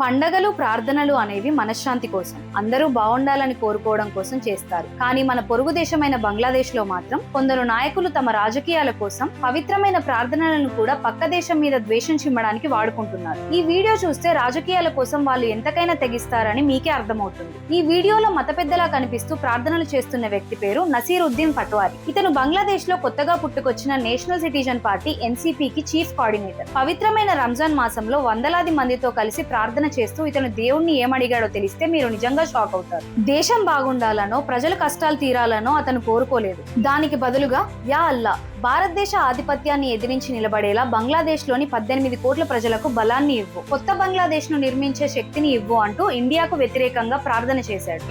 పండగలు ప్రార్థనలు అనేవి మనశ్శాంతి కోసం, అందరూ బాగుండాలని కోరుకోవడం కోసం చేస్తారు. కానీ మన పొరుగు దేశమైన బంగ్లాదేశ్ లో మాత్రం కొందరు నాయకులు తమ రాజకీయాల కోసం పవిత్రమైన ప్రార్థనలను కూడా పక్క దేశం మీద ద్వేషం చిమ్మడానికి వాడుకుంటున్నారు. ఈ వీడియో చూస్తే రాజకీయాల కోసం వాళ్ళు ఎంతకైనా తెగిస్తారని మీకే అర్థమవుతుంది. ఈ వీడియోలో మత పెద్దలా కనిపిస్తూ ప్రార్థనలు చేస్తున్న వ్యక్తి పేరు నసీరుద్దీన్ పట్వారీ. ఇతను బంగ్లాదేశ్ లో కొత్తగా పుట్టుకొచ్చిన నేషనల్ సిటిజన్ పార్టీ ఎన్సీపీకి చీఫ్ కోఆర్డినేటర్. పవిత్రమైన రంజాన్ మాసంలో వందలాది మందితో కలిసి ప్రార్థన చేస్తూ ఇతను దేవుణ్ణి ఏమడిగాడో తెలిస్తే మీరు నిజంగా షాక్ అవుతారు. దేశం బాగుండాలనో ప్రజల కష్టాలు తీరాలనో అతను కోరుకోలేదు. దానికి బదులుగా యా అల్లా, భారతదేశ ఆధిపత్యాన్ని ఎదిరించి నిలబడేలా బంగ్లాదేశ్ లోని 18 కోట్ల ప్రజలకు బలాన్ని ఇవ్వు, కొత్త బంగ్లాదేశ్ ను నిర్మించే శక్తిని ఇవ్వు అంటూ ఇండియాకు వ్యతిరేకంగా ప్రార్థన చేశాడు.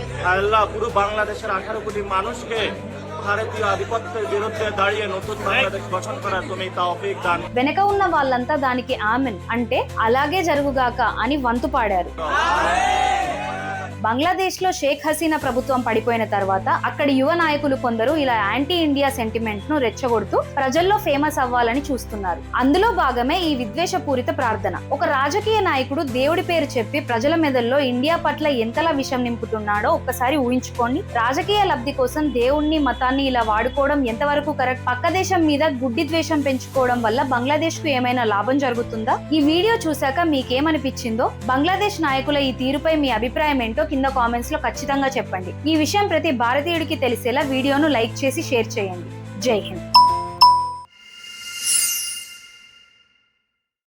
ভারতীয় আধিপত্যের বিরুদ্ধে দাঁড়িয়ে নতুন বাংলাদেশ গঠন করার তুমি তৌফিক দান। వెనక ఉన్న వాళ్ళంతా దానికి ఆమెన్ అంటే అలాగే జరుగుగాక అని వంతు పాడారు. బంగ్లాదేశ్ లో షేక్ హసీనా ప్రభుత్వం పడిపోయిన తర్వాత అక్కడి యువ నాయకులు కొందరు ఇలా యాంటీ ఇండియా సెంటిమెంట్ ను రెచ్చగొడుతూ ప్రజల్లో ఫేమస్ అవ్వాలని చూస్తున్నారు. అందులో భాగమే ఈ విద్వేషపూరిత ప్రార్థన. ఒక రాజకీయ నాయకుడు దేవుడి పేరు చెప్పి ప్రజల మెదల్లో ఇండియా పట్ల ఎంతలా విషం నింపుతున్నాడో ఒక్కసారి ఊహించుకోండి. రాజకీయ లబ్ధి కోసం దేవుణ్ణి మతాన్ని ఇలా వాడుకోవడం ఎంతవరకు కరెక్ట్? పక్క దేశం మీద గుడ్డి ద్వేషం పెంచుకోవడం వల్ల బంగ్లాదేశ్ కు ఏమైనా లాభం జరుగుతుందా? ఈ వీడియో చూశాక మీకేమనిపించిందో, బంగ్లాదేశ్ నాయకుల ఈ తీరుపై మీ అభిప్రాయం ఏంటో కింద కామెంట్స్ లో ఖచ్చితంగా చెప్పండి. ఈ విషయం ప్రతి భారతీయుడికి తెలిసేలా వీడియోను లైక్ చేసి షేర్ చేయండి. జై హింద్.